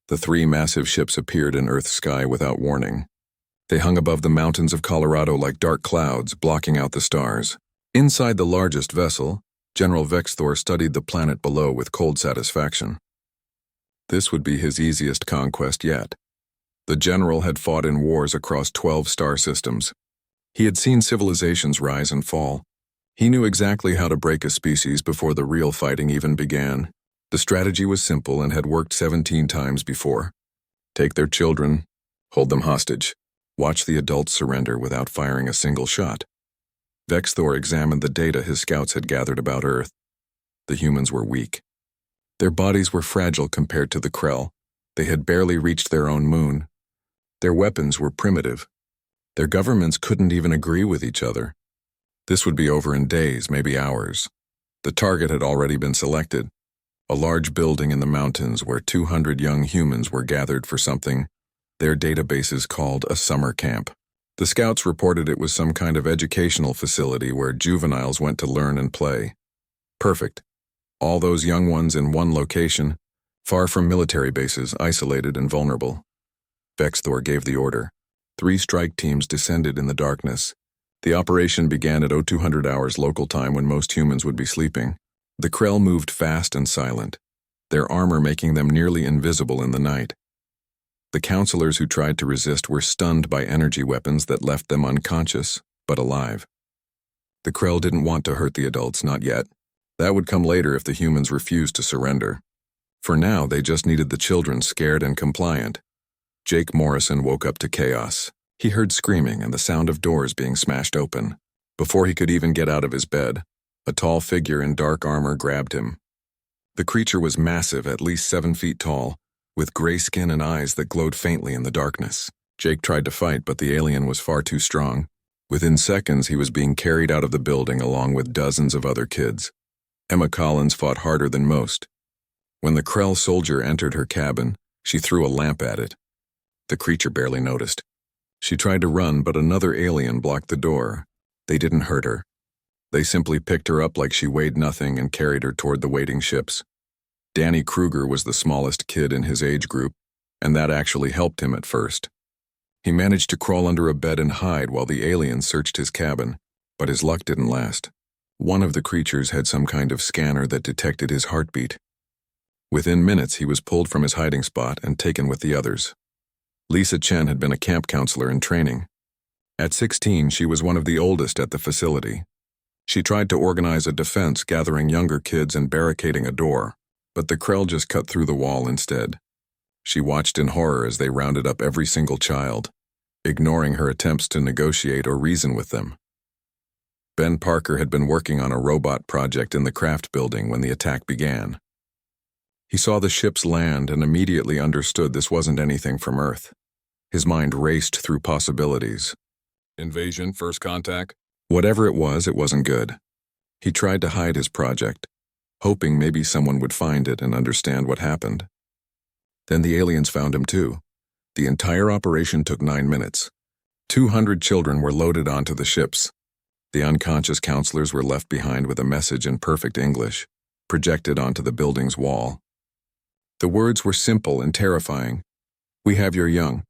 The three massive ships appeared in Earth's sky without warning. They hung above the mountains of Colorado like dark clouds, blocking out the stars. Inside the largest vessel, General Vexthor studied the planet below with cold satisfaction. This would be his easiest conquest yet. The general had fought in wars across 12 star systems. He had seen civilizations rise and fall. He knew exactly how to break a species before the real fighting even began. The strategy was simple and had worked 17 times before. Take their children, hold them hostage, watch the adults surrender without firing a single shot. Vexthor examined the data his scouts had gathered about Earth. The humans were weak. Their bodies were fragile compared to the Krell. They had barely reached their own moon. Their weapons were primitive. Their governments couldn't even agree with each other. This would be over in days, maybe hours. The target had already been selected. A large building in the mountains where 200 young humans were gathered for something their databases called a summer camp. The scouts reported it was some kind of educational facility where juveniles went to learn and play. Perfect. All those young ones in one location, far from military bases, isolated and vulnerable. Vexthor gave the order. 3 strike teams descended in the darkness. The operation began at 0200 hours local time when most humans would be sleeping. The Krell moved fast and silent, their armor making them nearly invisible in the night. The counselors who tried to resist were stunned by energy weapons that left them unconscious, but alive. The Krell didn't want to hurt the adults, not yet. That would come later if the humans refused to surrender. For now, they just needed the children scared and compliant. Jake Morrison woke up to chaos. He heard screaming and the sound of doors being smashed open. Before he could even get out of his bed, a tall figure in dark armor grabbed him. The creature was massive, at least 7 feet tall, with gray skin and eyes that glowed faintly in the darkness. Jake tried to fight, but the alien was far too strong. Within seconds, he was being carried out of the building along with dozens of other kids. Emma Collins fought harder than most. When the Krell soldier entered her cabin, she threw a lamp at it. The creature barely noticed. She tried to run, but another alien blocked the door. They didn't hurt her. They simply picked her up like she weighed nothing and carried her toward the waiting ships. Danny Kruger was the smallest kid in his age group, and that actually helped him at first. He managed to crawl under a bed and hide while the alien searched his cabin, but his luck didn't last. One of the creatures had some kind of scanner that detected his heartbeat. Within minutes, he was pulled from his hiding spot and taken with the others. Lisa Chen had been a camp counselor in training. At 16, she was one of the oldest at the facility. She tried to organize a defense, gathering younger kids and barricading a door, but the Krell just cut through the wall instead. She watched in horror as they rounded up every single child, ignoring her attempts to negotiate or reason with them. Ben Parker had been working on a robot project in the craft building when the attack began. He saw the ships land and immediately understood this wasn't anything from Earth. His mind raced through possibilities. Invasion, first contact? Whatever it wasn't good. He tried to hide his project, hoping maybe someone would find it and understand what happened. Then the aliens found him too. The entire operation took 9 minutes. 200 children were loaded onto the ships. The unconscious counselors were left behind with a message in perfect English, projected onto the building's wall. The words were simple and terrifying. We have your young.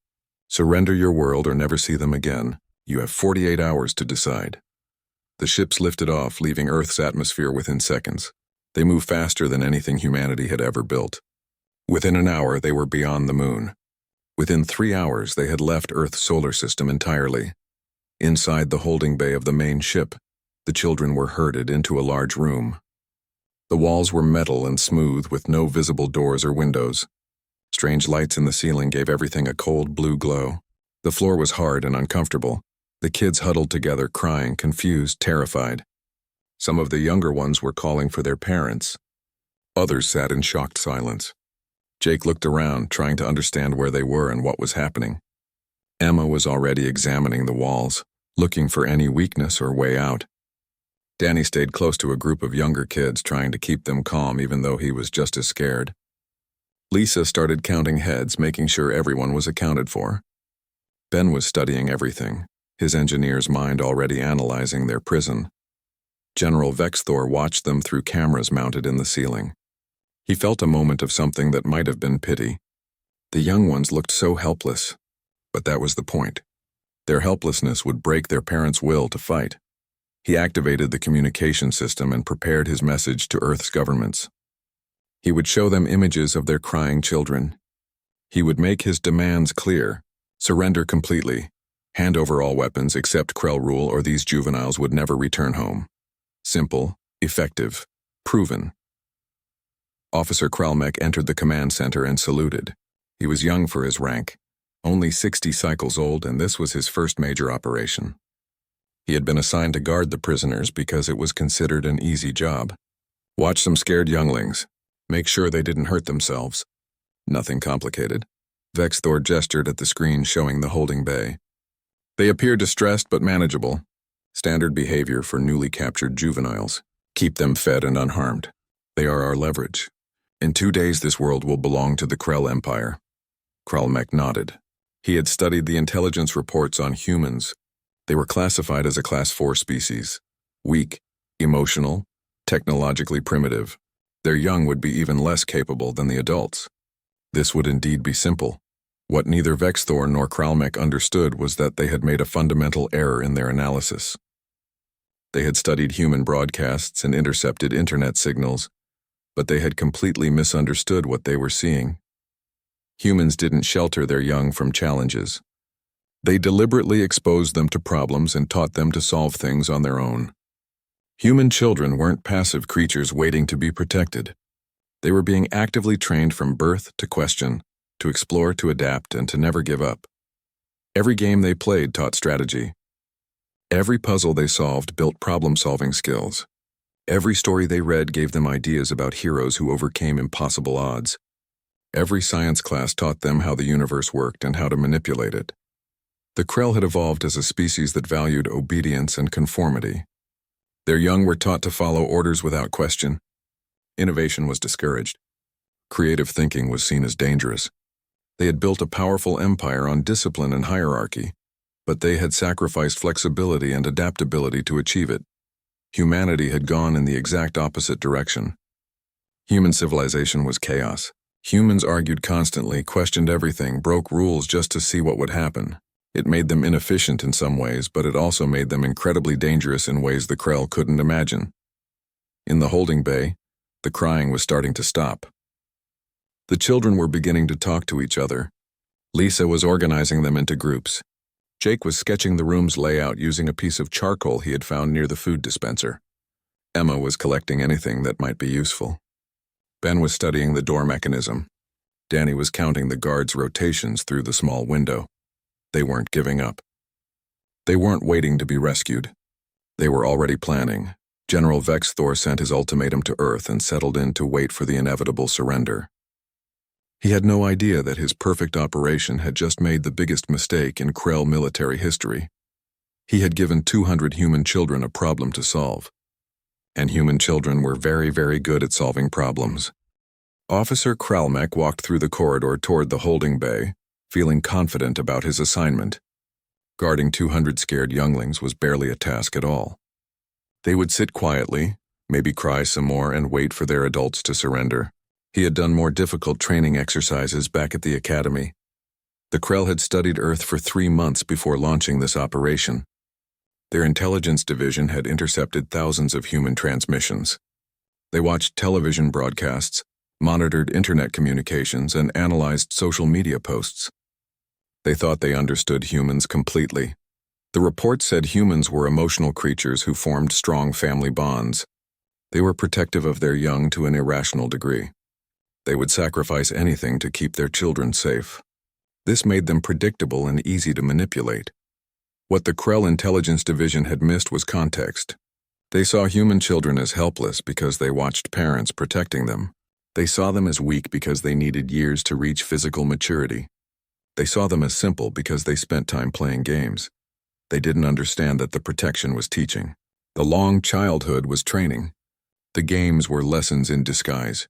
Surrender your world or never see them again. You have 48 hours to decide. The ships lifted off, leaving Earth's atmosphere within seconds. They moved faster than anything humanity had ever built. Within an hour, they were beyond the moon. Within 3 hours, they had left Earth's solar system entirely. Inside the holding bay of the main ship, the children were herded into a large room. The walls were metal and smooth with no visible doors or windows. Strange lights in the ceiling gave everything a cold blue glow. The floor was hard and uncomfortable. The kids huddled together, crying, confused, terrified. Some of the younger ones were calling for their parents. Others sat in shocked silence. Jake looked around, trying to understand where they were and what was happening. Emma was already examining the walls, looking for any weakness or way out. Danny stayed close to a group of younger kids, trying to keep them calm even though he was just as scared. Lisa started counting heads, making sure everyone was accounted for. Ben was studying everything, his engineer's mind already analyzing their prison. General Vexthor watched them through cameras mounted in the ceiling. He felt a moment of something that might have been pity. The young ones looked so helpless, but that was the point. Their helplessness would break their parents' will to fight. He activated the communication system and prepared his message to Earth's governments. He would show them images of their crying children. He would make his demands clear: surrender completely, hand over all weapons except Krell rule, or these juveniles would never return home. Simple, effective, proven. Officer Kralmek entered the command center and saluted. He was young for his rank, only 60 cycles old, and this was his first major operation. He had been assigned to guard the prisoners because it was considered an easy job. Watch some scared younglings. Make sure they didn't hurt themselves. Nothing complicated. Vexthor gestured at the screen showing the holding bay. They appear distressed but manageable. Standard behavior for newly captured juveniles. Keep them fed and unharmed. They are our leverage. In 2 days this world will belong to the Krell Empire. Kralmek nodded. He had studied the intelligence reports on humans. They were classified as a Class 4 species. Weak, emotional, technologically primitive. Their young would be even less capable than the adults. This would indeed be simple. What neither Vexthor nor Kralmek understood was that they had made a fundamental error in their analysis. They had studied human broadcasts and intercepted internet signals, but they had completely misunderstood what they were seeing. Humans didn't shelter their young from challenges. They deliberately exposed them to problems and taught them to solve things on their own. Human children weren't passive creatures waiting to be protected. They were being actively trained from birth to question, to explore, to adapt, and to never give up. Every game they played taught strategy. Every puzzle they solved built problem-solving skills. Every story they read gave them ideas about heroes who overcame impossible odds. Every science class taught them how the universe worked and how to manipulate it. The Krell had evolved as a species that valued obedience and conformity. Their young were taught to follow orders without question. Innovation was discouraged. Creative thinking was seen as dangerous. They had built a powerful empire on discipline and hierarchy, but they had sacrificed flexibility and adaptability to achieve it. Humanity had gone in the exact opposite direction. Human civilization was chaos. Humans argued constantly, questioned everything, broke rules just to see what would happen. It made them inefficient in some ways, but it also made them incredibly dangerous in ways the Krell couldn't imagine. In the holding bay, the crying was starting to stop. The children were beginning to talk to each other. Lisa was organizing them into groups. Jake was sketching the room's layout using a piece of charcoal he had found near the food dispenser. Emma was collecting anything that might be useful. Ben was studying the door mechanism. Danny was counting the guards' rotations through the small window. They weren't giving up. They weren't waiting to be rescued. They were already planning. General Vexthor sent his ultimatum to Earth and settled in to wait for the inevitable surrender. He had no idea that his perfect operation had just made the biggest mistake in Krell military history. He had given 200 human children a problem to solve. And human children were very, very good at solving problems. Officer Kralmek walked through the corridor toward the holding bay, feeling confident about his assignment. Guarding 200 scared younglings was barely a task at all. They would sit quietly, maybe cry some more, and wait for their adults to surrender. He had done more difficult training exercises back at the academy. The Krell had studied Earth for 3 months before launching this operation. Their intelligence division had intercepted thousands of human transmissions. They watched television broadcasts, monitored internet communications, and analyzed social media posts. They thought they understood humans completely. The report said humans were emotional creatures who formed strong family bonds. They were protective of their young to an irrational degree. They would sacrifice anything to keep their children safe. This made them predictable and easy to manipulate. What the Krell Intelligence Division had missed was context. They saw human children as helpless because they watched parents protecting them. They saw them as weak because they needed years to reach physical maturity. They saw them as simple because they spent time playing games. They didn't understand that the protection was teaching. The long childhood was training. The games were lessons in disguise.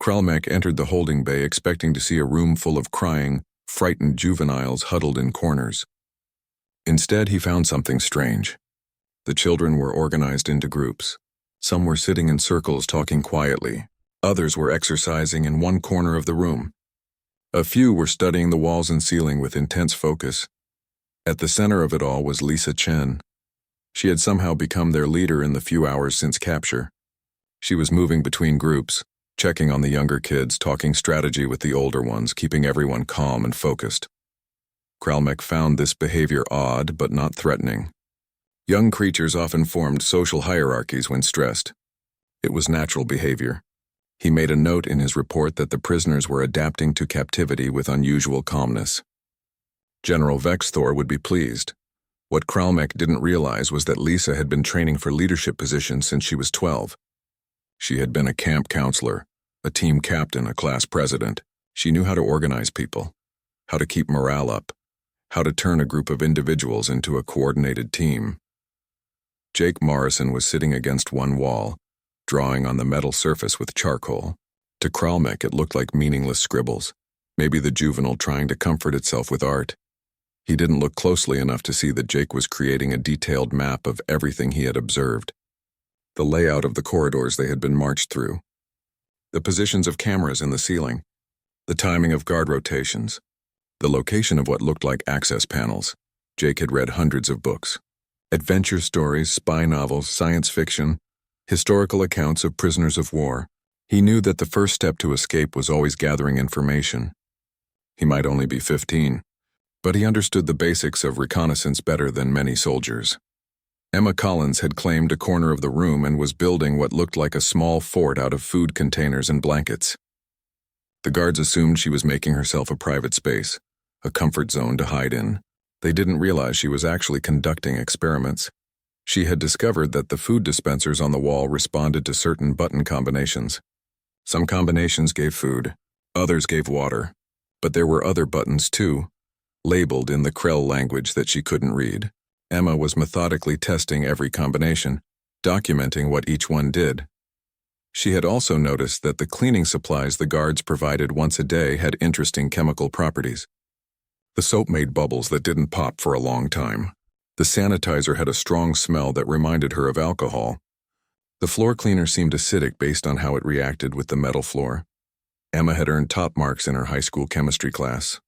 Kralmek entered the holding bay expecting to see a room full of crying, frightened juveniles huddled in corners. Instead, he found something strange. The children were organized into groups. Some were sitting in circles talking quietly. Others were exercising in one corner of the room. A few were studying the walls and ceiling with intense focus. At the center of it all was Lisa Chen. She had somehow become their leader in the few hours since capture. She was moving between groups, checking on the younger kids, talking strategy with the older ones, keeping everyone calm and focused. Kralmek found this behavior odd but not threatening. Young creatures often formed social hierarchies when stressed. It was natural behavior. He made a note in his report that the prisoners were adapting to captivity with unusual calmness. General Vexthor would be pleased. What Kralmek didn't realize was that Lisa had been training for leadership positions since she was 12. She had been a camp counselor, a team captain, a class president. She knew how to organize people, how to keep morale up, how to turn a group of individuals into a coordinated team. Jake Morrison was sitting against one wall, drawing on the metal surface with charcoal. To Kralmek, it looked like meaningless scribbles, maybe the juvenile trying to comfort itself with art. He didn't look closely enough to see that Jake was creating a detailed map of everything he had observed. The layout of the corridors they had been marched through, the positions of cameras in the ceiling, the timing of guard rotations, the location of what looked like access panels. Jake had read hundreds of books. Adventure stories, spy novels, science fiction, historical accounts of prisoners of war. He knew that the first step to escape was always gathering information. He might only be 15, but he understood the basics of reconnaissance better than many soldiers. Emma Collins had claimed a corner of the room and was building what looked like a small fort out of food containers and blankets. The guards assumed she was making herself a private space, a comfort zone to hide in. They didn't realize she was actually conducting experiments. She had discovered that the food dispensers on the wall responded to certain button combinations. Some combinations gave food, others gave water, but there were other buttons too, labeled in the Krell language that she couldn't read. Emma was methodically testing every combination, documenting what each one did. She had also noticed that the cleaning supplies the guards provided once a day had interesting chemical properties. The soap made bubbles that didn't pop for a long time. The sanitizer had a strong smell that reminded her of alcohol. The floor cleaner seemed acidic based on how it reacted with the metal floor. Emma had earned top marks in her high school chemistry class.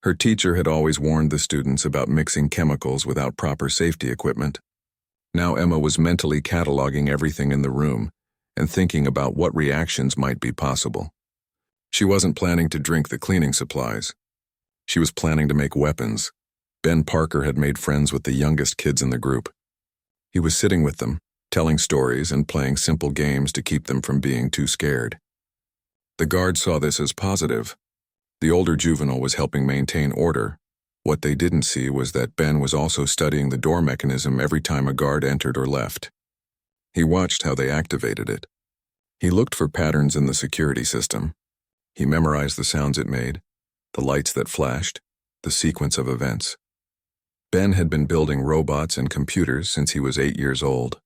Her teacher had always warned the students about mixing chemicals without proper safety equipment. Now Emma was mentally cataloging everything in the room and thinking about what reactions might be possible. She wasn't planning to drink the cleaning supplies. She was planning to make weapons. Ben Parker had made friends with the youngest kids in the group. He was sitting with them, telling stories and playing simple games to keep them from being too scared. The guards saw this as positive. The older juvenile was helping maintain order. What they didn't see was that Ben was also studying the door mechanism every time a guard entered or left. He watched how they activated it. He looked for patterns in the security system. He memorized the sounds it made, the lights that flashed, the sequence of events. Ben had been building robots and computers since he was 8 years old.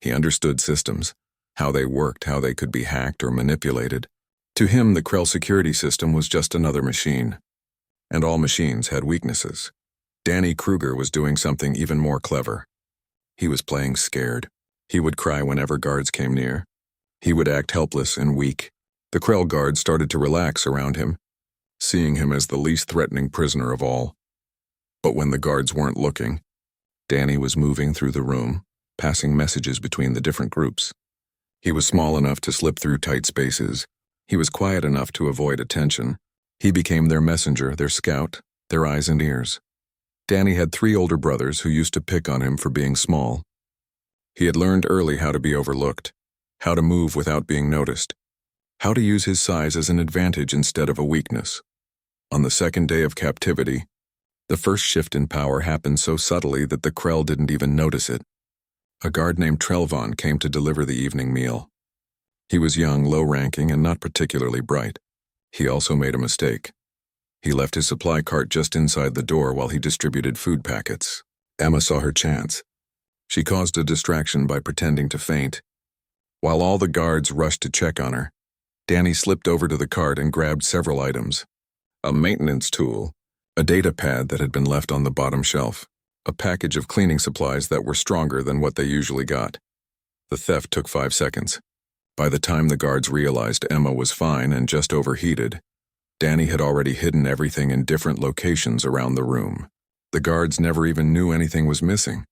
He understood systems, how they worked, how they could be hacked or manipulated. To him, the Krell security system was just another machine. And all machines had weaknesses. Danny Kruger was doing something even more clever. He was playing scared. He would cry whenever guards came near. He would act helpless and weak. The Krell guards started to relax around him, seeing him as the least threatening prisoner of all. But when the guards weren't looking, Danny was moving through the room, passing messages between the different groups. He was small enough to slip through tight spaces. He was quiet enough to avoid attention. He became their messenger, their scout, their eyes and ears. Danny had 3 older brothers who used to pick on him for being small. He had learned early how to be overlooked, how to move without being noticed, how to use his size as an advantage instead of a weakness. On the second day of captivity, the first shift in power happened so subtly that the Krell didn't even notice it. A guard named Trelvon came to deliver the evening meal. He was young, low-ranking, and not particularly bright. He also made a mistake. He left his supply cart just inside the door while he distributed food packets. Emma saw her chance. She caused a distraction by pretending to faint. While all the guards rushed to check on her, Danny slipped over to the cart and grabbed several items. A maintenance tool, a data pad that had been left on the bottom shelf, a package of cleaning supplies that were stronger than what they usually got. The theft took 5 seconds. By the time the guards realized Emma was fine and just overheated, Danny had already hidden everything in different locations around the room. The guards never even knew anything was missing.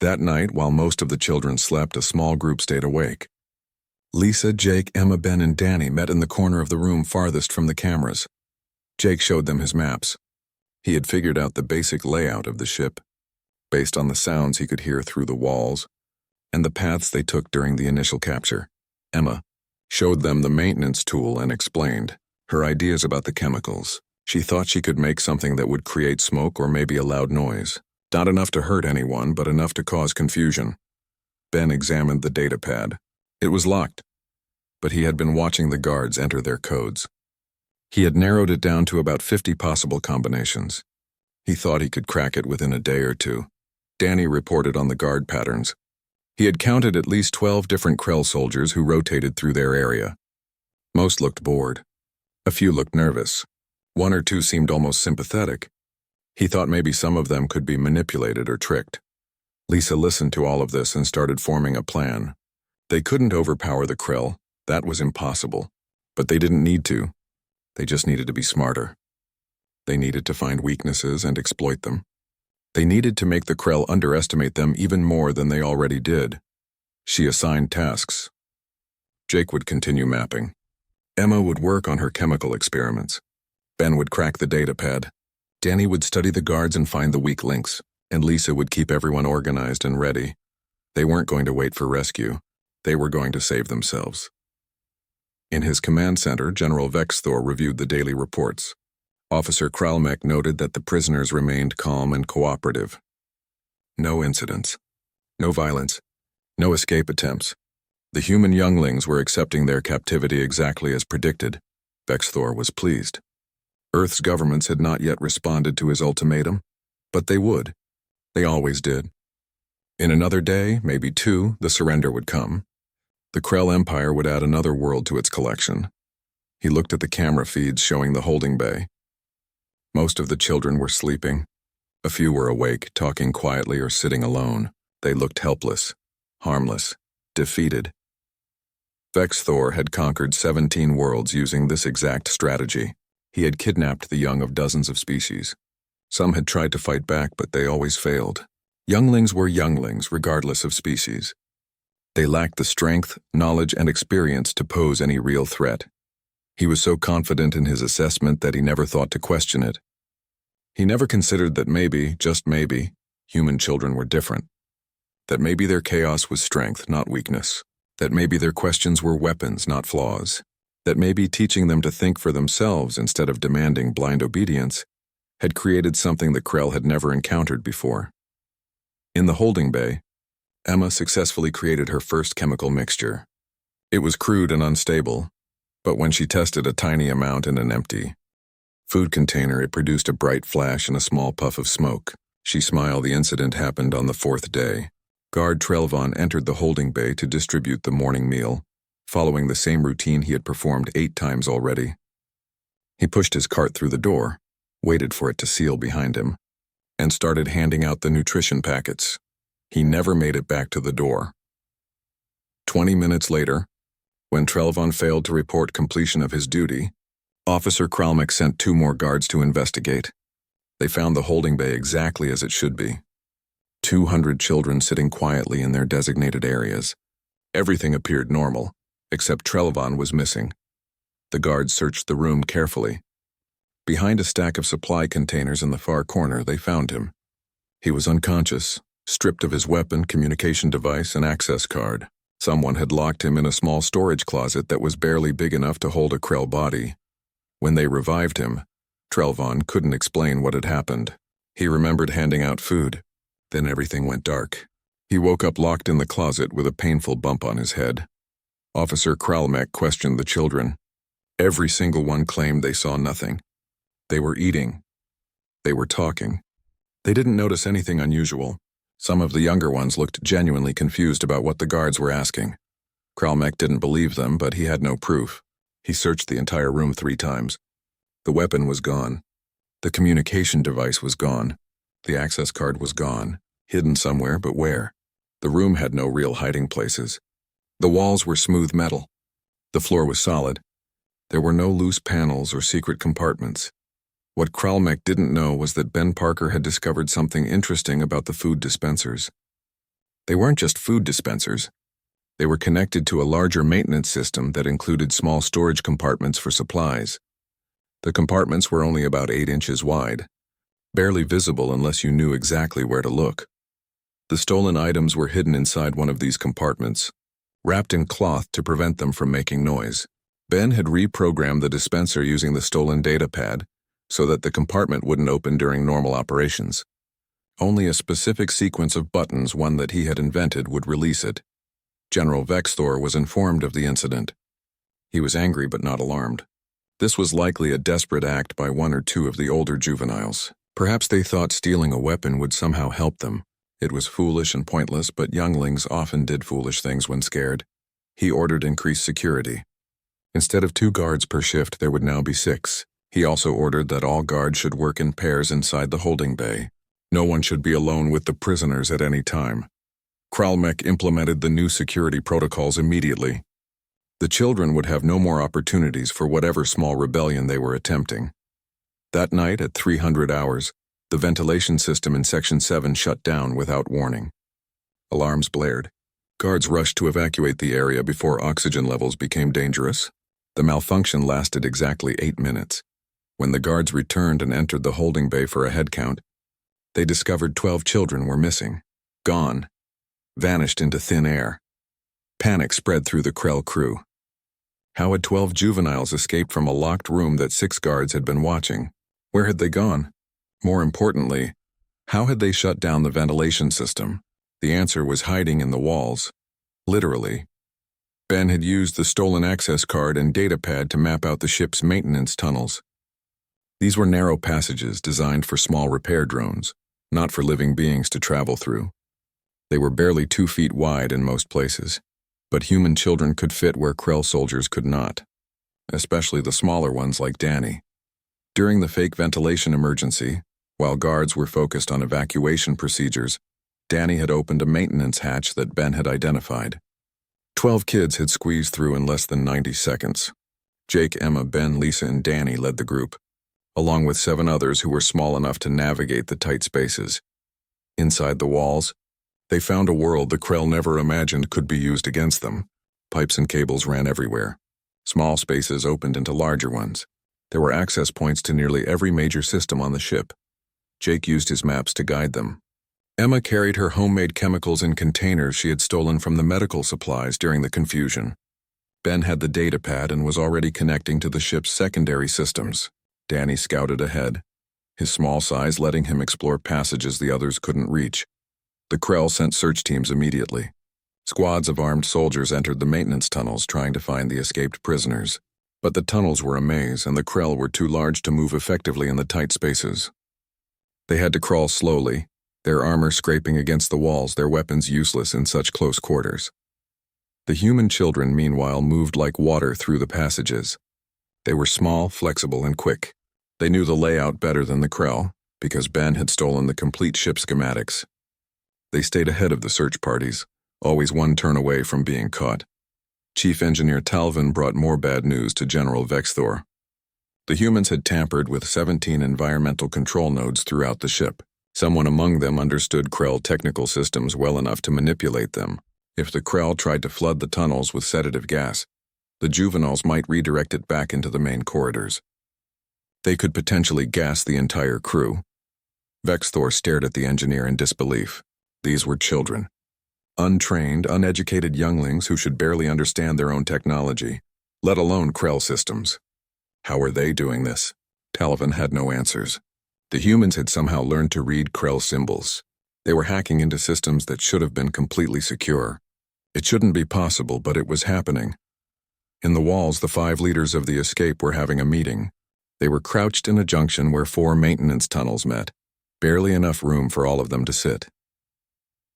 That night, while most of the children slept, a small group stayed awake. Lisa, Jake, Emma, Ben, and Danny met in the corner of the room farthest from the cameras. Jake showed them his maps. He had figured out the basic layout of the ship, based on the sounds he could hear through the walls and the paths they took during the initial capture. Emma showed them the maintenance tool and explained her ideas about the chemicals. She thought she could make something that would create smoke or maybe a loud noise. Not enough to hurt anyone, but enough to cause confusion. Ben examined the data pad. It was locked, but he had been watching the guards enter their codes. He had narrowed it down to about 50 possible combinations. He thought he could crack it within a day or two. Danny reported on the guard patterns. He had counted at least 12 different Krell soldiers who rotated through their area. Most looked bored. A few looked nervous. One or two seemed almost sympathetic. He thought maybe some of them could be manipulated or tricked. Lisa listened to all of this and started forming a plan. They couldn't overpower the Krell. That was impossible. But they didn't need to. They just needed to be smarter. They needed to find weaknesses and exploit them. They needed to make the Krell underestimate them even more than they already did. She assigned tasks. Jake would continue mapping. Emma would work on her chemical experiments. Ben would crack the data pad. Danny would study the guards and find the weak links, and Lisa would keep everyone organized and ready. They weren't going to wait for rescue. They were going to save themselves. In his command center, General Vexthor reviewed the daily reports. Officer Kralmek noted that the prisoners remained calm and cooperative. No incidents. No violence. No escape attempts. The human younglings were accepting their captivity exactly as predicted. Vexthor was pleased. Earth's governments had not yet responded to his ultimatum, but they would. They always did. In another day, maybe two, the surrender would come. The Krell Empire would add another world to its collection. He looked at the camera feeds showing the holding bay. Most of the children were sleeping. A few were awake, talking quietly or sitting alone. They looked helpless, harmless, defeated. Vexthor had conquered 17 worlds using this exact strategy. He had kidnapped the young of dozens of species. Some had tried to fight back, but they always failed. Younglings were younglings, regardless of species. They lacked the strength, knowledge, and experience to pose any real threat. He was so confident in his assessment that he never thought to question it. He never considered that maybe, just maybe, human children were different. That maybe their chaos was strength, not weakness. That maybe their questions were weapons, not flaws. That maybe teaching them to think for themselves instead of demanding blind obedience had created something the Krell had never encountered before. In the holding bay, Emma successfully created her first chemical mixture. It was crude and unstable, but when she tested a tiny amount in an empty food container, it produced a bright flash and a small puff of smoke. She smiled. The incident happened on the fourth day. Guard Trelvon entered the holding bay to distribute the morning meal, following the same routine he had performed 8 times already. He pushed his cart through the door, waited for it to seal behind him, and started handing out the nutrition packets. He never made it back to the door. 20 minutes later, when Trelvon failed to report completion of his duty, Officer Kralmek sent 2 more guards to investigate. They found the holding bay exactly as it should be. 200 children sitting quietly in their designated areas. Everything appeared normal, except Trelvon was missing. The guards searched the room carefully. Behind a stack of supply containers in the far corner, they found him. He was unconscious, stripped of his weapon, communication device, and access card. Someone had locked him in a small storage closet that was barely big enough to hold a Krell body. When they revived him, Trelvon couldn't explain what had happened. He remembered handing out food. Then everything went dark. He woke up locked in the closet with a painful bump on his head. Officer Kralmek questioned the children. Every single one claimed they saw nothing. They were eating. They were talking. They didn't notice anything unusual. Some of the younger ones looked genuinely confused about what the guards were asking. Kralmek didn't believe them, but he had no proof. He searched the entire room 3 times. The weapon was gone. The communication device was gone. The access card was gone, hidden somewhere, but where? The room had no real hiding places. The walls were smooth metal. The floor was solid. There were no loose panels or secret compartments. What Kralmek didn't know was that Ben Parker had discovered something interesting about the food dispensers. They weren't just food dispensers. They were connected to a larger maintenance system that included small storage compartments for supplies. The compartments were only about 8 inches wide, barely visible unless you knew exactly where to look. The stolen items were hidden inside one of these compartments, wrapped in cloth to prevent them from making noise. Ben had reprogrammed the dispenser using the stolen data pad so that the compartment wouldn't open during normal operations. Only a specific sequence of buttons, one that he had invented, would release it. General Vexthor was informed of the incident. He was angry but not alarmed. This was likely a desperate act by one or two of the older juveniles. Perhaps they thought stealing a weapon would somehow help them. It was foolish and pointless, but younglings often did foolish things when scared. He ordered increased security. Instead of 2 guards per shift, there would now be 6. He also ordered that all guards should work in pairs inside the holding bay. No one should be alone with the prisoners at any time. Kralmek implemented the new security protocols immediately. The children would have no more opportunities for whatever small rebellion they were attempting. That night at 300 hours, the ventilation system in Section 7 shut down without warning. Alarms blared. Guards rushed to evacuate the area before oxygen levels became dangerous. The malfunction lasted exactly 8 minutes. When the guards returned and entered the holding bay for a head count, they discovered 12 children were missing, gone, vanished into thin air. Panic spread through the Krell crew. How had 12 juveniles escaped from a locked room that 6 guards had been watching? Where had they gone? More importantly, how had they shut down the ventilation system? The answer was hiding in the walls. Literally. Ben had used the stolen access card and data pad to map out the ship's maintenance tunnels. These were narrow passages designed for small repair drones, not for living beings to travel through. They were barely 2 feet wide in most places, but human children could fit where Krell soldiers could not, especially the smaller ones like Danny. During the fake ventilation emergency, while guards were focused on evacuation procedures, Danny had opened a maintenance hatch that Ben had identified. 12 kids had squeezed through in less than 90 seconds. Jake, Emma, Ben, Lisa, and Danny led the group, along with 7 others who were small enough to navigate the tight spaces. Inside the walls, they found a world the Krell never imagined could be used against them. Pipes and cables ran everywhere. Small spaces opened into larger ones. There were access points to nearly every major system on the ship. Jake used his maps to guide them. Emma carried her homemade chemicals in containers she had stolen from the medical supplies during the confusion. Ben had the data pad and was already connecting to the ship's secondary systems. Danny scouted ahead, his small size letting him explore passages the others couldn't reach. The Krell sent search teams immediately. Squads of armed soldiers entered the maintenance tunnels trying to find the escaped prisoners. But the tunnels were a maze and the Krell were too large to move effectively in the tight spaces. They had to crawl slowly, their armor scraping against the walls, their weapons useless in such close quarters. The human children, meanwhile, moved like water through the passages. They were small, flexible, and quick. They knew the layout better than the Krell, because Ben had stolen the complete ship schematics. They stayed ahead of the search parties, always one turn away from being caught. Chief Engineer Talvin brought more bad news to General Vexthor. The humans had tampered with 17 environmental control nodes throughout the ship. Someone among them understood Krell technical systems well enough to manipulate them. If the Krell tried to flood the tunnels with sedative gas, the juveniles might redirect it back into the main corridors. They could potentially gas the entire crew. Vexthor stared at the engineer in disbelief. These were children. Untrained, uneducated younglings who should barely understand their own technology, let alone Krell systems. How were they doing this? Talvin had no answers. The humans had somehow learned to read Krell symbols. They were hacking into systems that should have been completely secure. It shouldn't be possible, but it was happening. In the walls, the 5 leaders of the escape were having a meeting. They were crouched in a junction where 4 maintenance tunnels met, barely enough room for all of them to sit.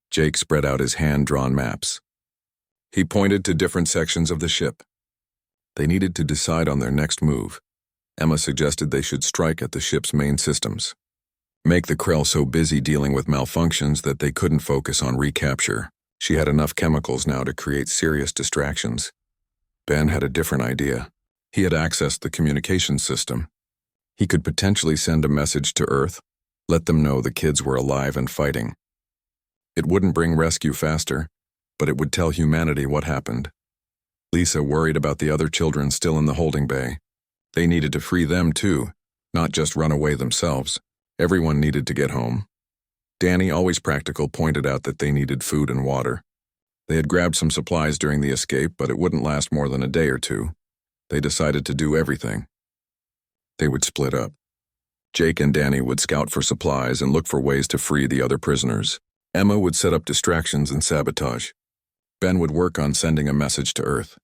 Jake spread out his hand-drawn maps. He pointed to different sections of the ship. They needed to decide on their next move. Emma suggested they should strike at the ship's main systems. Make the Krell so busy dealing with malfunctions that they couldn't focus on recapture. She had enough chemicals now to create serious distractions. Ben had a different idea. He had accessed the communications system. He could potentially send a message to Earth, let them know the kids were alive and fighting. It wouldn't bring rescue faster, but it would tell humanity what happened. Lisa worried about the other children still in the holding bay. They needed to free them too, not just run away themselves. Everyone needed to get home. Danny, always practical, pointed out that they needed food and water. They had grabbed some supplies during the escape, but it wouldn't last more than a day or two. They decided to do everything. They would split up. Jake and Danny would scout for supplies and look for ways to free the other prisoners. Emma would set up distractions and sabotage. Ben would work on sending a message to Earth.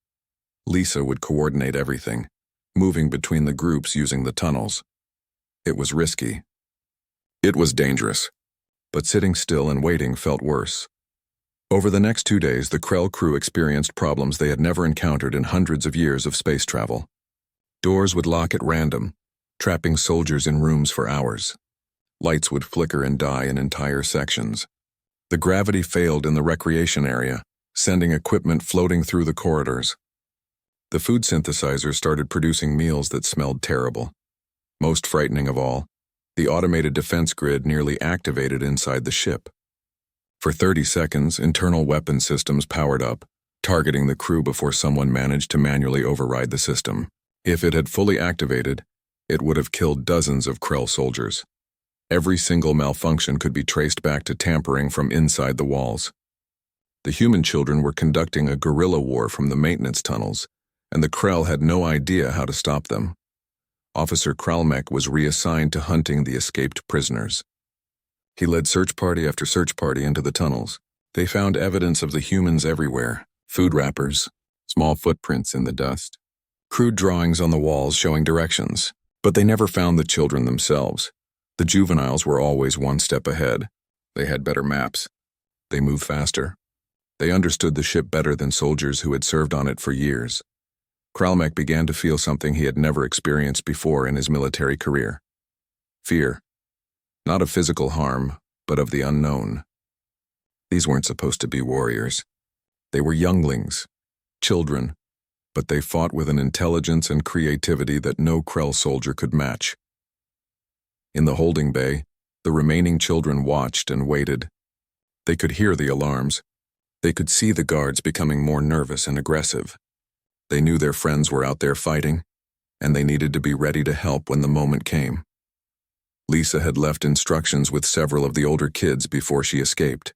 Lisa would coordinate everything, moving between the groups using the tunnels. It was risky. It was dangerous. But sitting still and waiting felt worse. Over the next 2 days, the Krell crew experienced problems they had never encountered in hundreds of years of space travel. Doors would lock at random, trapping soldiers in rooms for hours. Lights would flicker and die in entire sections. The gravity failed in the recreation area, sending equipment floating through the corridors. The food synthesizers started producing meals that smelled terrible. Most frightening of all, the automated defense grid nearly activated inside the ship. For 30 seconds, internal weapon systems powered up, targeting the crew before someone managed to manually override the system. If it had fully activated, it would have killed dozens of Krell soldiers. Every single malfunction could be traced back to tampering from inside the walls. The human children were conducting a guerrilla war from the maintenance tunnels, and the Krell had no idea how to stop them. Officer Kralmek was reassigned to hunting the escaped prisoners. He led search party after search party into the tunnels. They found evidence of the humans everywhere: food wrappers, small footprints in the dust, crude drawings on the walls showing directions. But they never found the children themselves. The juveniles were always one step ahead. They had better maps. They moved faster. They understood the ship better than soldiers who had served on it for years. Kralmek began to feel something he had never experienced before in his military career. Fear. Not of physical harm, but of the unknown. These weren't supposed to be warriors. They were younglings, children, but they fought with an intelligence and creativity that no Krell soldier could match. In the holding bay, the remaining children watched and waited. They could hear the alarms. They could see the guards becoming more nervous and aggressive. They knew their friends were out there fighting, and they needed to be ready to help when the moment came. Lisa had left instructions with several of the older kids before she escaped.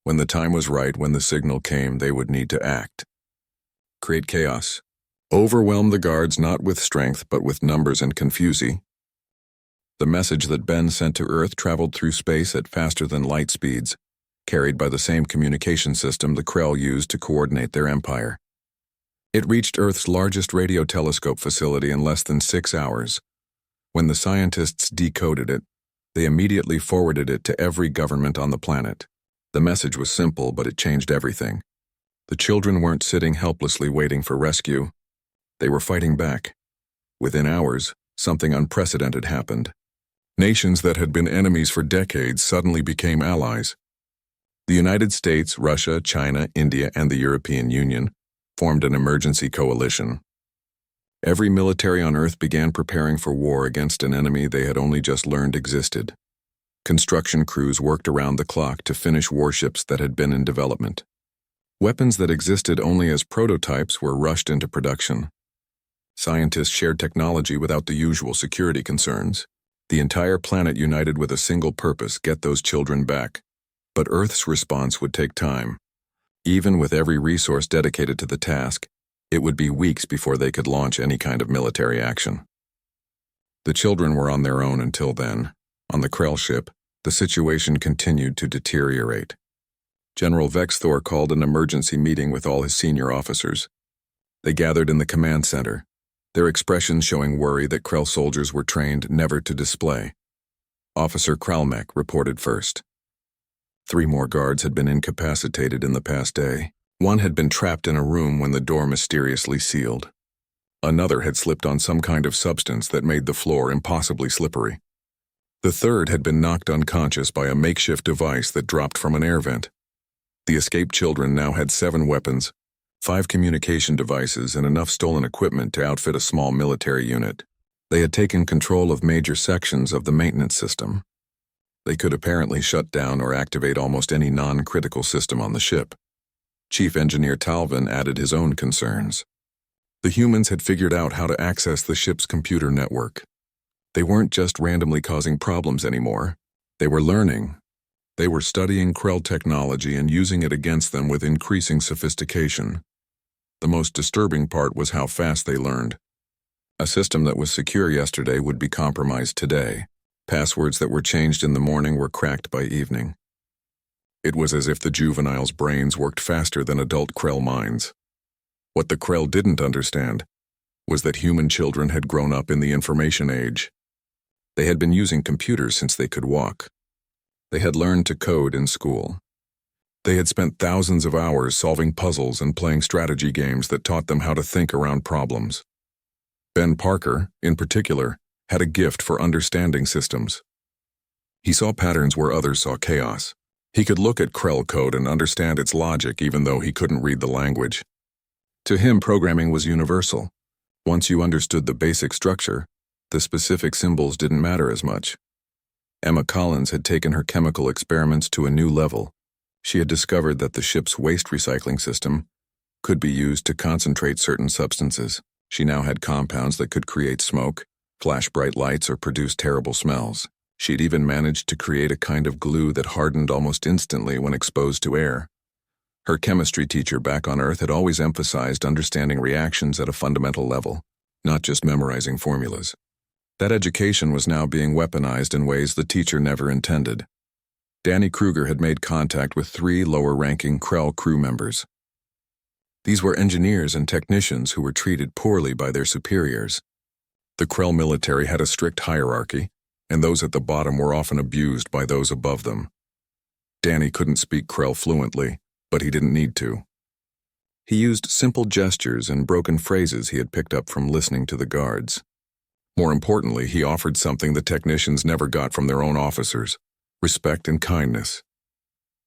When the time was right, when the signal came, they would need to act. Create chaos. Overwhelm the guards not with strength but with numbers and confusi. The message that Ben sent to Earth traveled through space at faster than light speeds, carried by the same communication system the Krell used to coordinate their empire. It reached Earth's largest radio telescope facility in less than 6 hours. When the scientists decoded it, they immediately forwarded it to every government on the planet. The message was simple, but it changed everything. The children weren't sitting helplessly waiting for rescue. They were fighting back. Within hours, something unprecedented happened. Nations that had been enemies for decades suddenly became allies. The United States, Russia, China, India, and the European Union formed an emergency coalition. Every military on Earth began preparing for war against an enemy they had only just learned existed. Construction crews worked around the clock to finish warships that had been in development. Weapons that existed only as prototypes were rushed into production. Scientists shared technology without the usual security concerns. The entire planet united with a single purpose: get those children back. But Earth's response would take time. Even with every resource dedicated to the task, it would be weeks before they could launch any kind of military action. The children were on their own until then. On the Krell ship, the situation continued to deteriorate. General Vexthor called an emergency meeting with all his senior officers. They gathered in the command center, their expressions showing worry that Krell soldiers were trained never to display. Officer Kralmek reported first. 3 more guards had been incapacitated in the past day. One had been trapped in a room when the door mysteriously sealed. Another had slipped on some kind of substance that made the floor impossibly slippery. The third had been knocked unconscious by a makeshift device that dropped from an air vent. The escaped children now had 7 weapons, 5 communication devices and enough stolen equipment to outfit a small military unit. They had taken control of major sections of the maintenance system. They could apparently shut down or activate almost any non-critical system on the ship. Chief Engineer Talvin added his own concerns. The humans had figured out how to access the ship's computer network. They weren't just randomly causing problems anymore. They were learning. They were studying Krell technology and using it against them with increasing sophistication. The most disturbing part was how fast they learned. A system that was secure yesterday would be compromised today. Passwords that were changed in the morning were cracked by evening. It was as if the juveniles' brains worked faster than adult Krell minds. What the Krell didn't understand was that human children had grown up in the information age. They had been using computers since they could walk. They had learned to code in school. They had spent thousands of hours solving puzzles and playing strategy games that taught them how to think around problems. Ben Parker, in particular, had a gift for understanding systems. He saw patterns where others saw chaos. He could look at Krell code and understand its logic even though he couldn't read the language. To him, programming was universal. Once you understood the basic structure, the specific symbols didn't matter as much. Emma Collins had taken her chemical experiments to a new level. She had discovered that the ship's waste recycling system could be used to concentrate certain substances. She now had compounds that could create smoke, flash bright lights, or produce terrible smells. She'd even managed to create a kind of glue that hardened almost instantly when exposed to air. Her chemistry teacher back on Earth had always emphasized understanding reactions at a fundamental level, not just memorizing formulas. That education was now being weaponized in ways the teacher never intended. Danny Kruger had made contact with 3 lower-ranking Krell crew members. These were engineers and technicians who were treated poorly by their superiors. The Krell military had a strict hierarchy, and those at the bottom were often abused by those above them. Danny couldn't speak Krell fluently, but he didn't need to. He used simple gestures and broken phrases he had picked up from listening to the guards. More importantly, he offered something the technicians never got from their own officers: respect and kindness.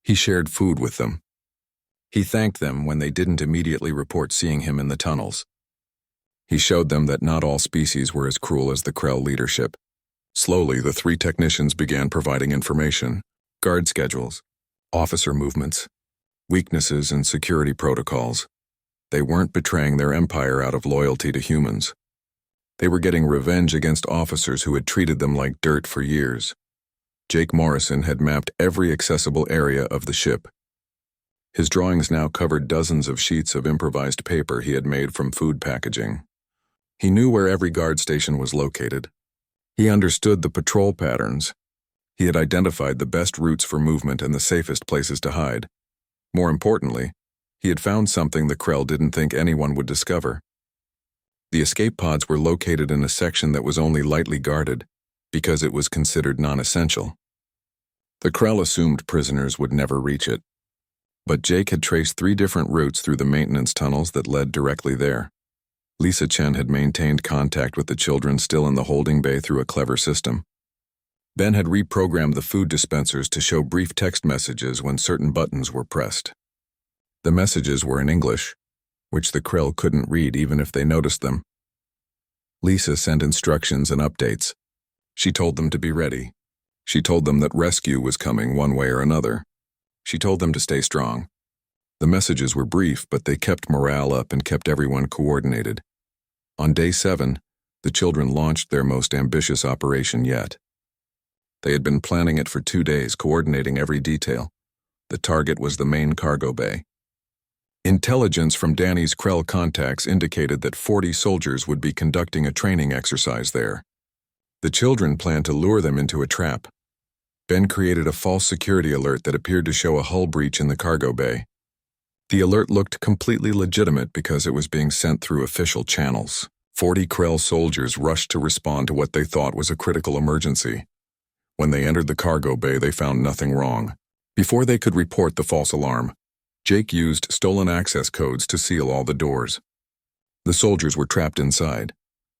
He shared food with them. He thanked them when they didn't immediately report seeing him in the tunnels. He showed them that not all species were as cruel as the Krell leadership. Slowly, the 3 technicians began providing information: guard schedules, officer movements, weaknesses, and security protocols. They weren't betraying their empire out of loyalty to humans. They were getting revenge against officers who had treated them like dirt for years. Jake Morrison had mapped every accessible area of the ship. His drawings now covered dozens of sheets of improvised paper he had made from food packaging. He knew where every guard station was located. He understood the patrol patterns. He had identified the best routes for movement and the safest places to hide. More importantly, he had found something the Krell didn't think anyone would discover. The escape pods were located in a section that was only lightly guarded, because it was considered non-essential. The Krell assumed prisoners would never reach it. But Jake had traced 3 different routes through the maintenance tunnels that led directly there. Lisa Chen had maintained contact with the children still in the holding bay through a clever system. Ben had reprogrammed the food dispensers to show brief text messages when certain buttons were pressed. The messages were in English, which the Krell couldn't read even if they noticed them. Lisa sent instructions and updates. She told them to be ready. She told them that rescue was coming one way or another. She told them to stay strong. The messages were brief, but they kept morale up and kept everyone coordinated. On day 7, the children launched their most ambitious operation yet. They had been planning it for 2 days, coordinating every detail. The target was the main cargo bay. Intelligence from Danny's Krell contacts indicated that 40 soldiers would be conducting a training exercise there. The children planned to lure them into a trap. Ben created a false security alert that appeared to show a hull breach in the cargo bay. The alert looked completely legitimate because it was being sent through official channels. 40 Krell soldiers rushed to respond to what they thought was a critical emergency. When they entered the cargo bay, they found nothing wrong. Before they could report the false alarm, Jake used stolen access codes to seal all the doors. The soldiers were trapped inside.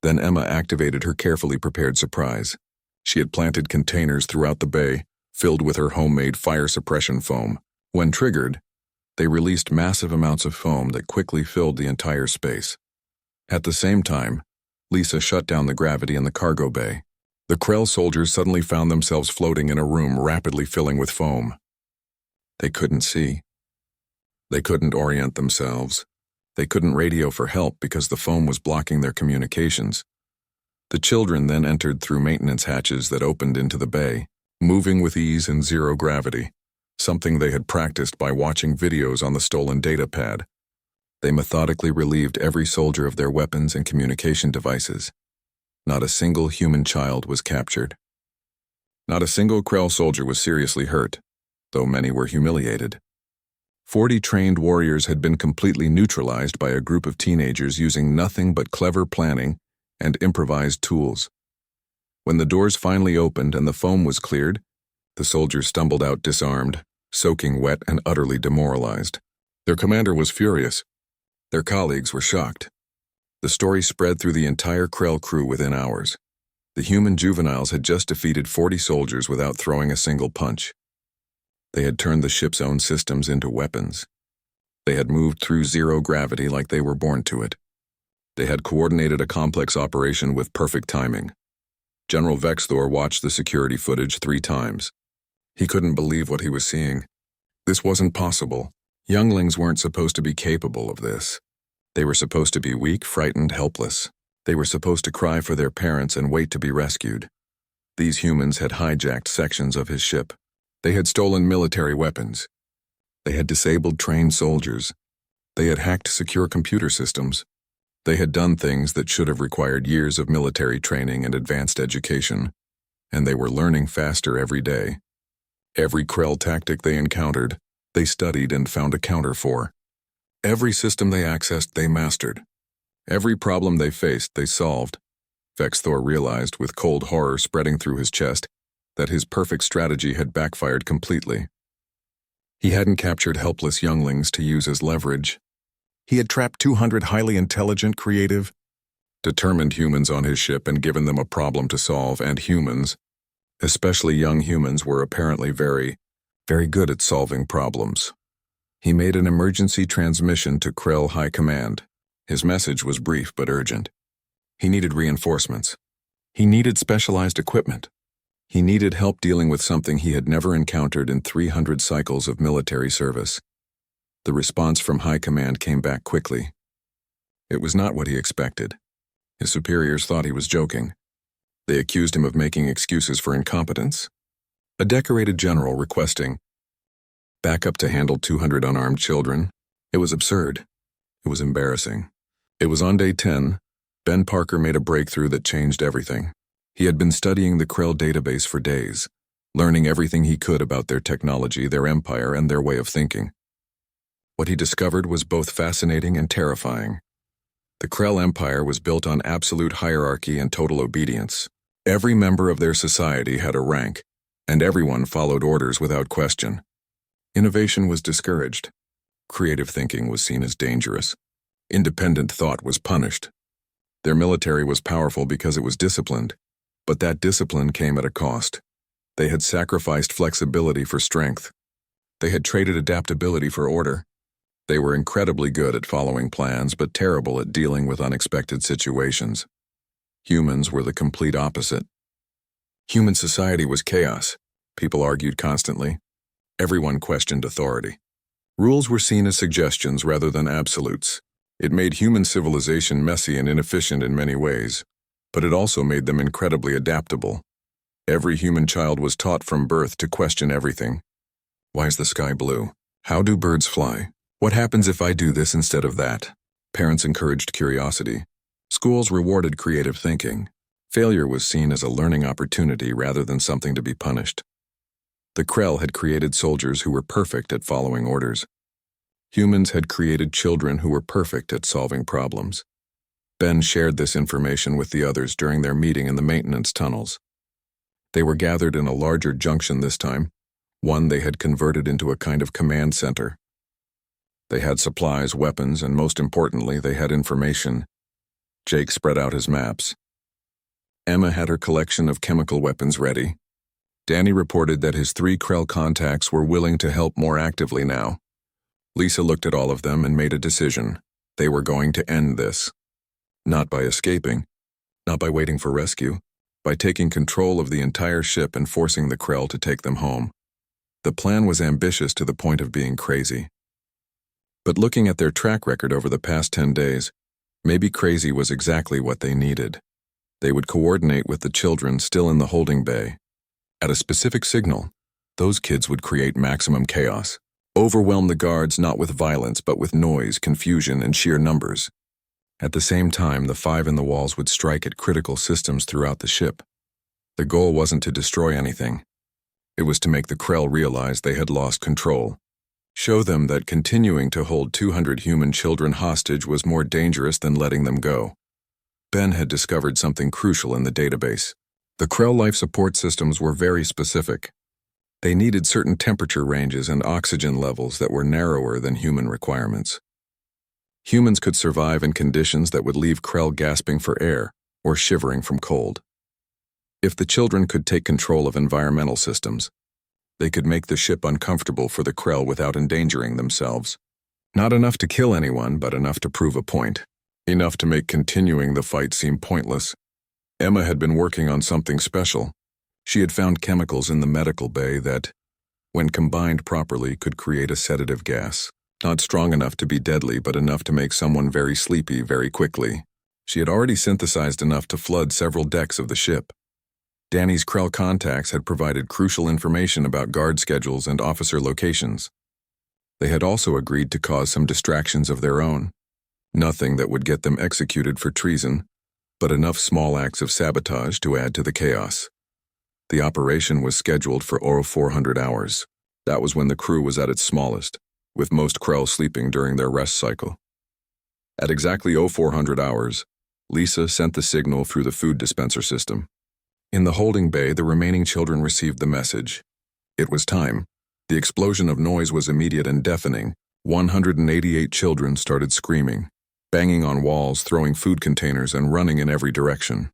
Then Emma activated her carefully prepared surprise. She had planted containers throughout the bay, filled with her homemade fire suppression foam. When triggered, They released massive amounts of foam that quickly filled the entire space. At the same time, Lisa shut down the gravity in the cargo bay. The Krell soldiers suddenly found themselves floating in a room rapidly filling with foam. They couldn't see. They couldn't orient themselves. They couldn't radio for help because the foam was blocking their communications. The children then entered through maintenance hatches that opened into the bay, moving with ease in zero gravity, something they had practiced by watching videos on the stolen data pad. They methodically relieved every soldier of their weapons and communication devices. Not a single human child was captured. Not a single Krell soldier was seriously hurt, though many were humiliated. 40 trained warriors had been completely neutralized by a group of teenagers using nothing but clever planning and improvised tools. When the doors finally opened and the foam was cleared, the soldiers stumbled out disarmed, soaking wet and utterly demoralized. Their commander was furious. Their colleagues were shocked. The story spread through the entire Krell crew within hours. The human juveniles had just defeated 40 soldiers without throwing a single punch. They had turned the ship's own systems into weapons. They had moved through zero gravity like they were born to it. They had coordinated a complex operation with perfect timing. General Vexthor watched the security footage 3 times. He couldn't believe what he was seeing. This wasn't possible. Younglings weren't supposed to be capable of this. They were supposed to be weak, frightened, helpless. They were supposed to cry for their parents and wait to be rescued. These humans had hijacked sections of his ship. They had stolen military weapons. They had disabled trained soldiers. They had hacked secure computer systems. They had done things that should have required years of military training and advanced education, and they were learning faster every day. Every Krell tactic they encountered, they studied and found a counter for. Every system they accessed, they mastered. Every problem they faced, they solved. Vexthor realized, with cold horror spreading through his chest, that his perfect strategy had backfired completely. He hadn't captured helpless younglings to use as leverage. He had trapped 200 highly intelligent, creative, determined humans on his ship and given them a problem to solve, and humans, especially young humans, were apparently very good at solving problems. He made an emergency transmission to Krell High Command. His message was brief but urgent. He needed reinforcements. He needed specialized equipment. He needed help dealing with something he had never encountered in 300 cycles of military service. The response from High Command came back quickly. It was not what he expected. His superiors thought he was joking. They accused him of making excuses for incompetence. A decorated general requesting backup to handle 200 unarmed children. It was absurd. It was embarrassing. It was on day 10. Ben Parker made a breakthrough that changed everything. He had been studying the Krell database for days, learning everything he could about their technology, their empire, and their way of thinking. What he discovered was both fascinating and terrifying. The Krell Empire was built on absolute hierarchy and total obedience. Every member of their society had a rank, and everyone followed orders without question. Innovation was discouraged. Creative thinking was seen as dangerous. Independent thought was punished. Their military was powerful because it was disciplined, but that discipline came at a cost. They had sacrificed flexibility for strength. They had traded adaptability for order. They were incredibly good at following plans, but terrible at dealing with unexpected situations. Humans were the complete opposite. Human society was chaos. People argued constantly. Everyone questioned authority. Rules were seen as suggestions rather than absolutes. It made human civilization messy and inefficient in many ways, but it also made them incredibly adaptable. Every human child was taught from birth to question everything. Why is the sky blue? How do birds fly? What happens if I do this instead of that? Parents encouraged curiosity. Schools rewarded creative thinking. Failure was seen as a learning opportunity rather than something to be punished. The Krell had created soldiers who were perfect at following orders. Humans had created children who were perfect at solving problems. Ben shared this information with the others during their meeting in the maintenance tunnels. They were gathered in a larger junction this time, one they had converted into a kind of command center. They had supplies, weapons, and most importantly, they had information. Jake spread out his maps. Emma had her collection of chemical weapons ready. Danny reported that his 3 Krell contacts were willing to help more actively now. Lisa looked at all of them and made a decision. They were going to end this. Not by escaping, not by waiting for rescue, by taking control of the entire ship and forcing the Krell to take them home. The plan was ambitious to the point of being crazy. But looking at their track record over the past 10 days, maybe crazy was exactly what they needed. They would coordinate with the children still in the holding bay. At a specific signal, those kids would create maximum chaos, overwhelm the guards not with violence but with noise, confusion, and sheer numbers. At the same time, the 5 in the walls would strike at critical systems throughout the ship. The goal wasn't to destroy anything. It was to make the Krell realize they had lost control. Show them that continuing to hold 200 human children hostage was more dangerous than letting them go. Ben had discovered something crucial in the database. The Krell life support systems were very specific. They needed certain temperature ranges and oxygen levels that were narrower than human requirements. Humans could survive in conditions that would leave Krell gasping for air or shivering from cold. If the children could take control of environmental systems, they could make the ship uncomfortable for the Krell without endangering themselves. Not enough to kill anyone, but enough to prove a point. Enough to make continuing the fight seem pointless. Emma had been working on something special. She had found chemicals in the medical bay that, when combined properly, could create a sedative gas. Not strong enough to be deadly, but enough to make someone very sleepy very quickly. She had already synthesized enough to flood several decks of the ship. Danny's Krell contacts had provided crucial information about guard schedules and officer locations. They had also agreed to cause some distractions of their own. Nothing that would get them executed for treason, but enough small acts of sabotage to add to the chaos. The operation was scheduled for 0400 hours. That was when the crew was at its smallest, with most Krell sleeping during their rest cycle. At exactly 0400 hours, Lisa sent the signal through the food dispenser system. In the holding bay, the remaining children received the message. It was time. The explosion of noise was immediate and deafening. 188 children started screaming, banging on walls, throwing food containers, and running in every direction.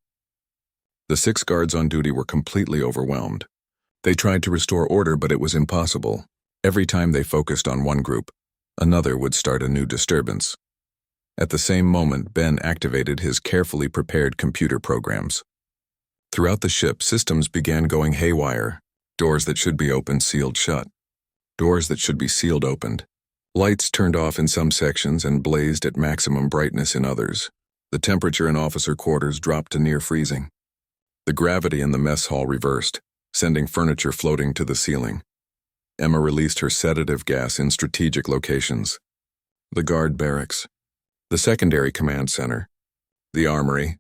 The 6 guards on duty were completely overwhelmed. They tried to restore order, but it was impossible. Every time they focused on one group, another would start a new disturbance. At the same moment, Ben activated his carefully prepared computer programs. Throughout the ship, systems began going haywire. Doors that should be opened sealed shut. Doors that should be sealed opened. Lights turned off in some sections and blazed at maximum brightness in others. The temperature in officer quarters dropped to near freezing. The gravity in the mess hall reversed, sending furniture floating to the ceiling. Emma released her sedative gas in strategic locations. The guard barracks, the secondary command center, the armory.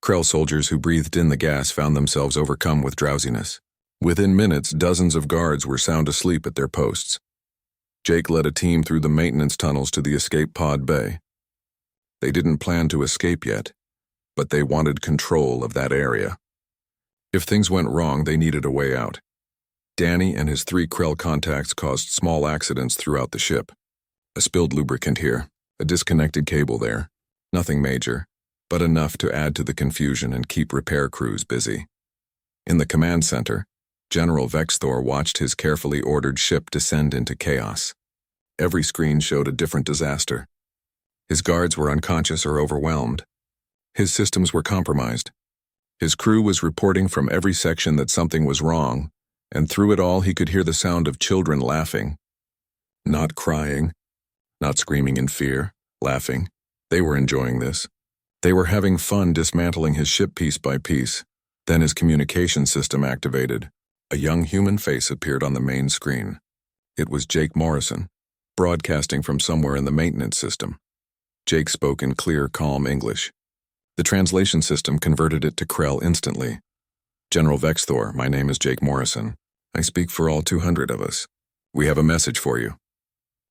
Krell soldiers who breathed in the gas found themselves overcome with drowsiness. Within minutes, dozens of guards were sound asleep at their posts. Jake led a team through the maintenance tunnels to the escape pod bay. They didn't plan to escape yet, but they wanted control of that area. If things went wrong, they needed a way out. Danny and his 3 Krell contacts caused small accidents throughout the ship. A spilled lubricant here, a disconnected cable there. Nothing major, but enough to add to the confusion and keep repair crews busy. In the command center, General Vexthor watched his carefully ordered ship descend into chaos. Every screen showed a different disaster. His guards were unconscious or overwhelmed. His systems were compromised. His crew was reporting from every section that something was wrong, and through it all he could hear the sound of children laughing. Not crying, not screaming in fear, laughing. They were enjoying this. They were having fun dismantling his ship piece by piece. Then his communication system activated. A young human face appeared on the main screen. It was Jake Morrison, broadcasting from somewhere in the maintenance system. Jake spoke in clear, calm English. The translation system converted it to Krell instantly. General Vexthor, my name is Jake Morrison. I speak for all 200 of us. We have a message for you.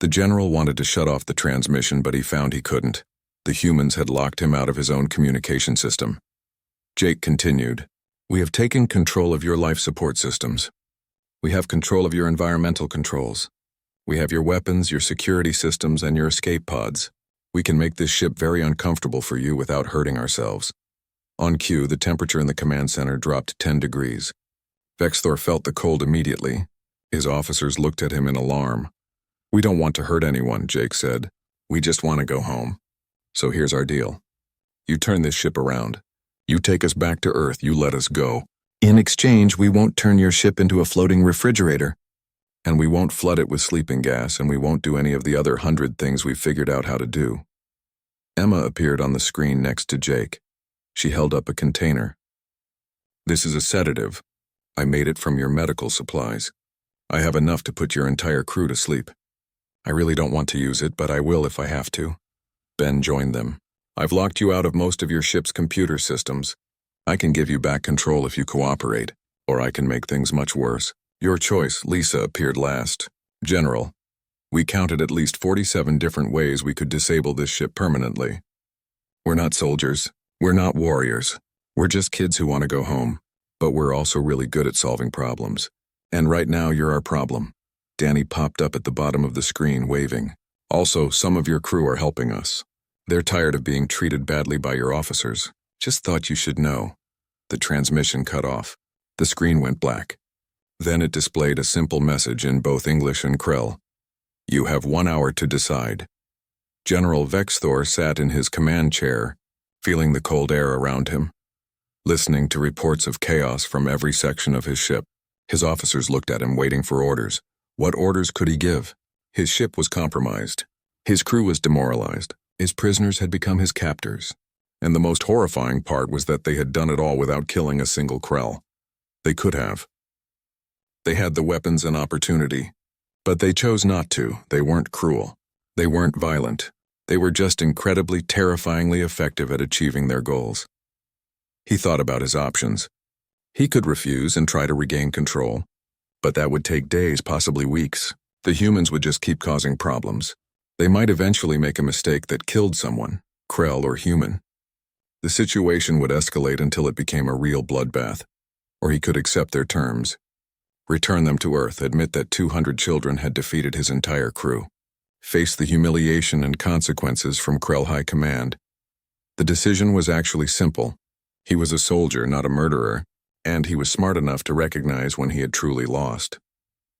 The general wanted to shut off the transmission, but he found he couldn't. The humans had locked him out of his own communication system. Jake continued. We have taken control of your life support systems. We have control of your environmental controls. We have your weapons, your security systems, and your escape pods. We can make this ship very uncomfortable for you without hurting ourselves. On cue, the temperature in the command center dropped 10 degrees. Vexthor felt the cold immediately. His officers looked at him in alarm. We don't want to hurt anyone, Jake said. We just want to go home. So here's our deal. You turn this ship around. You take us back to Earth, you let us go. In exchange, we won't turn your ship into a floating refrigerator. And we won't flood it with sleeping gas, and we won't do any of the other 100 things we've figured out how to do. Emma appeared on the screen next to Jake. She held up a container. This is a sedative. I made it from your medical supplies. I have enough to put your entire crew to sleep. I really don't want to use it, but I will if I have to. Ben joined them. I've locked you out of most of your ship's computer systems. I can give you back control if you cooperate, or I can make things much worse. Your choice. Lisa appeared last. General, we counted at least 47 different ways we could disable this ship permanently. We're not soldiers. We're not warriors. We're just kids who want to go home. But we're also really good at solving problems. And right now you're our problem. Danny popped up at the bottom of the screen, waving. Also, some of your crew are helping us. They're tired of being treated badly by your officers. Just thought you should know. The transmission cut off. The screen went black. Then it displayed a simple message in both English and Krell. You have 1 hour to decide. General Vexthor sat in his command chair, feeling the cold air around him, listening to reports of chaos from every section of his ship. His officers looked at him, waiting for orders. What orders could he give? His ship was compromised. His crew was demoralized. His prisoners had become his captors. And the most horrifying part was that they had done it all without killing a single Krell. They could have. They had the weapons and opportunity. But they chose not to. They weren't cruel. They weren't violent. They were just incredibly, terrifyingly effective at achieving their goals. He thought about his options. He could refuse and try to regain control. But that would take days, possibly weeks. The humans would just keep causing problems. They might eventually make a mistake that killed someone, Krell or human. The situation would escalate until it became a real bloodbath. Or he could accept their terms. Return them to Earth, admit that 200 children had defeated his entire crew. Face the humiliation and consequences from Krell High Command. The decision was actually simple. He was a soldier, not a murderer, and he was smart enough to recognize when he had truly lost.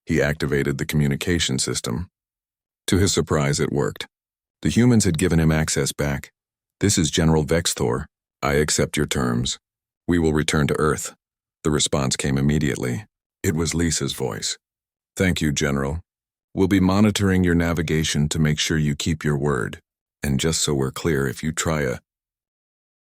He activated the communication system. To his surprise, it worked. The humans had given him access back. This is General Vexthor. I accept your terms. We will return to Earth. The response came immediately. It was Lisa's voice. Thank you, General. We'll be monitoring your navigation to make sure you keep your word. And just so we're clear, if you try a